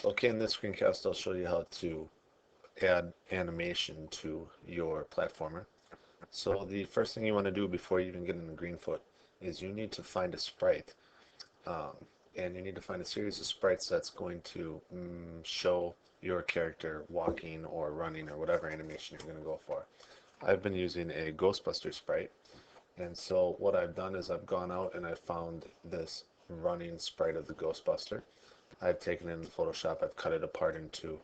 Okay, in this screencast I'll show you how to add animation to your platformer. So the first thing you want to do before you even get into Greenfoot is you need to find a sprite. Um, and you need to find a series of sprites that's going to show your character walking or running or whatever animation you're going to go for. I've been using a Ghostbuster sprite, and so what I've done is I've gone out and I found this running sprite of the Ghostbuster. I've taken it in Photoshop, I've cut it apart into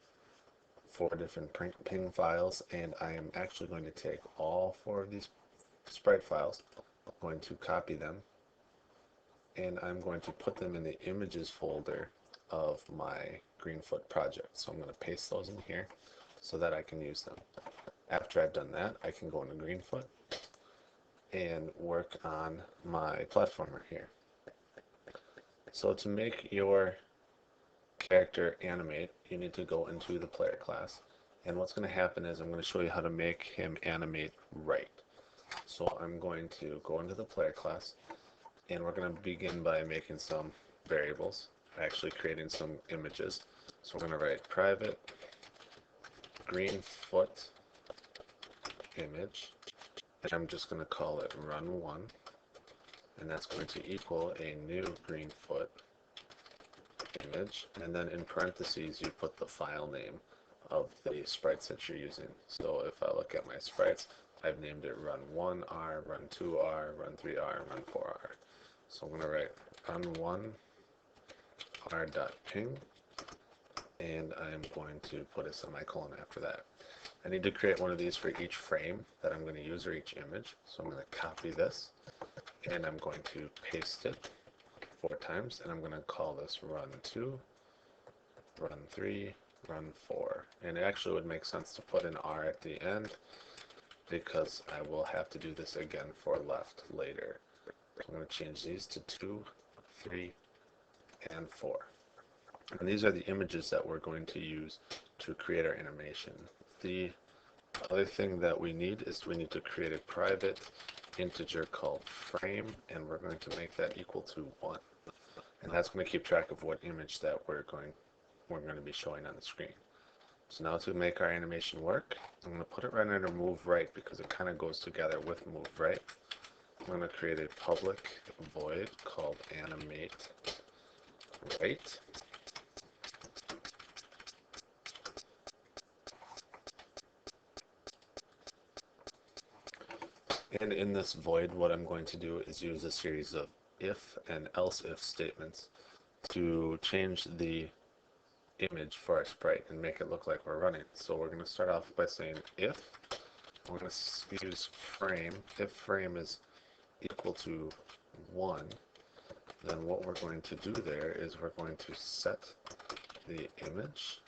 4 different ping files, and I am actually going to take all 4 of these sprite files, I'm going to copy them, and I'm going to put them in the images folder of my Greenfoot project. So I'm going to paste those in here so that I can use them. After I've done that, I can go into Greenfoot and work on my platformer here. So to make your character animate, you need to go into the player class. And what's going to happen is I'm going to show you how to make him animate right. So I'm going to go into the player class, and we're going to begin by making some variables, actually creating some images. So we're going to write private Greenfoot image, and I'm just going to call it run1, and that's going to equal a new Greenfoot image, and then in parentheses you put the file name of the sprites that you're using. So if I look at my sprites, I've named it run1r, run2r, run3r, run4r. So I'm going to write run1r.ping, and I'm going to put a semicolon after that. I need to create one of these for each frame that I'm going to use, or each image. So I'm going to copy this, and I'm going to paste it 4 times, and I'm going to call this run2, run3, run4. And it actually would make sense to put an R at the end, because I will have to do this again for left later. So I'm going to change these to 2, 3, and 4. And these are the images that we're going to use to create our animation. The other thing that we need is we need to create a private integer called frame, and we're going to make that equal to 1. And that's going to keep track of what image that we're going to be showing on the screen. So now to make our animation work, I'm going to put it right under move right because it kind of goes together with move right. I'm going to create a public void called animate right. And in this void, what I'm going to do is use a series of if and else if statements to change the image for our sprite and make it look like we're running. So we're going to start off by saying if. We're going to use frame. If frame is equal to 1, then what we're going to do there is we're going to set the image,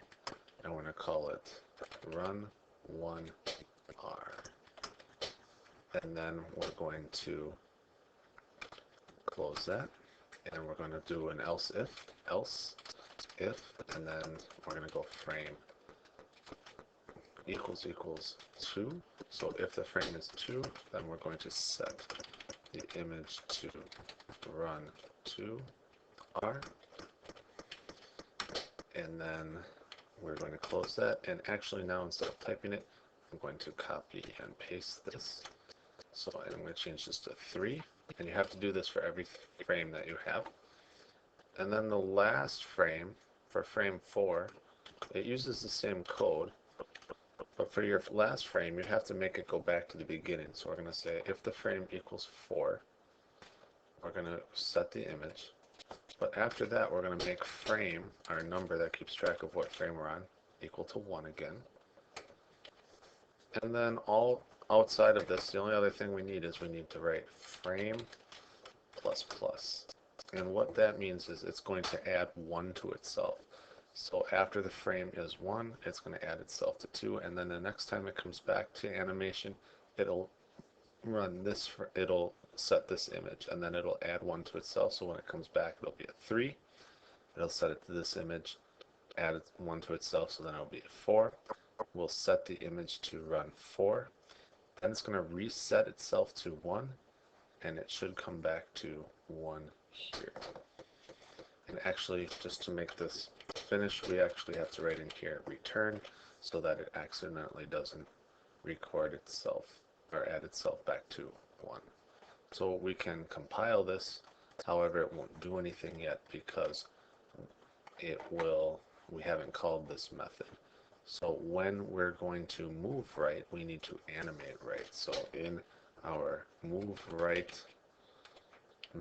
and we're going to call it run1r. And then we're going to close that, and we're going to do an else if, and then we're going to go frame equals 2. So if the frame is 2, then we're going to set the image to run2r, and then we're going to close that. And actually now, instead of typing it, I'm going to copy and paste this. So I'm going to change this to 3, and you have to do this for every frame that you have. And then the last frame, for frame 4, it uses the same code, but for your last frame, you have to make it go back to the beginning. So we're going to say if the frame equals 4, we're going to set the image. But after that, we're going to make frame, our number that keeps track of what frame we're on, equal to 1 again. And then all outside of this, the only other thing we need is we need to write frame plus plus. And what that means is it's going to add 1 to itself. So after the frame is 1, it's going to add itself to 2, and then the next time it comes back to animation, it'll run this, it'll set this image, and then it'll add 1 to itself. So when it comes back, it'll be a 3. It'll set it to this image, add 1 to itself, so then it'll be a 4. We'll set the image to run 4. Then it's going to reset itself to 1, and it should come back to 1 here. can actually, just to make this finish, we actually have to write in here return so that it accidentally doesn't record itself or add itself back to 1. So we can compile this, however it won't do anything yet because we haven't called this method. So when we're going to move right, we need to animate right. So in our move right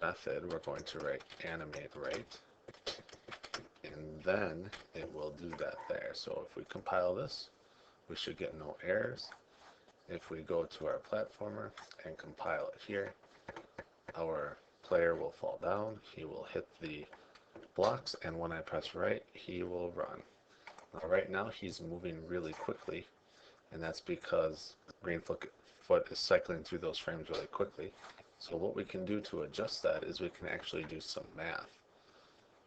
method, we're going to write animate right, and then it will do that there. So if we compile this, we should get no errors. If we go to our platformer and compile it here, our player will fall down, he will hit the blocks, and when I press right, he will run. Now right now he's moving really quickly, and that's because Greenfoot is cycling through those frames really quickly. So what we can do to adjust that is we can actually do some math.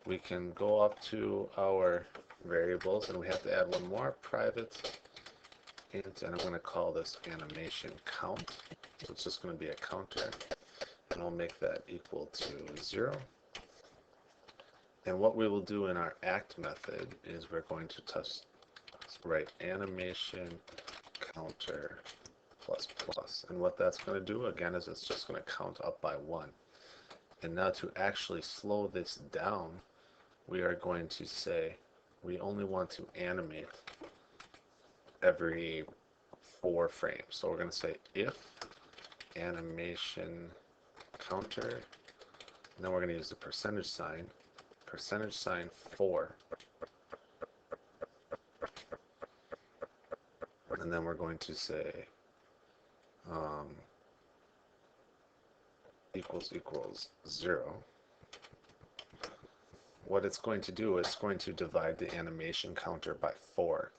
We can go up to our variables, and we have to add one more private int, and I'm going to call this animation count. So it's just going to be a counter, and we'll make that equal to 0. And what we will do in our act method is we're going to write animation counter plus plus. And what that's going to do again is it's just going to count up by 1. And now to actually slow this down, we are going to say we only want to animate every 4 frames. So we're going to say if animation counter, and then we're going to use the percentage sign 4, and then we're going to say equals 0. What it's going to do is it's going to divide the animation counter by 4,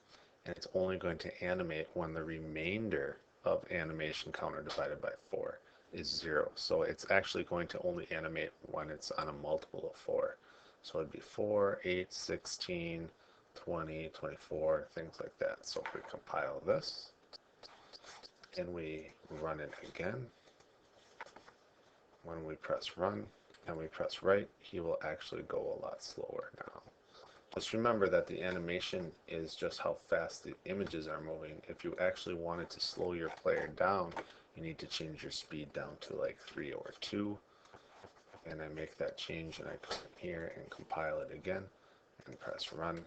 and it's only going to animate when the remainder of animation counter divided by 4 is 0. So it's actually going to only animate when it's on a multiple of 4. So it'd be 4, 8, 16, 20, 24, things like that. So if we compile this and we run it again, when we press run and we press right, he will actually go a lot slower now. Just remember that the animation is just how fast the images are moving. If you actually wanted to slow your player down, you need to change your speed down to like 3 or 2. And I make that change, and I come in here and compile it again and press run,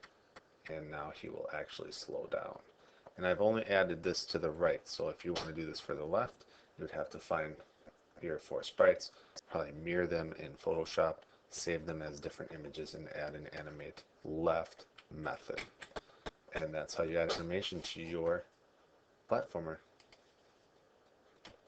and now he will actually slow down. And I've only added this to the right, so if you want to do this for the left, you would have to find your 4 sprites, probably mirror them in Photoshop, save them as different images, and add an animate left method. And that's how you add animation to your platformer.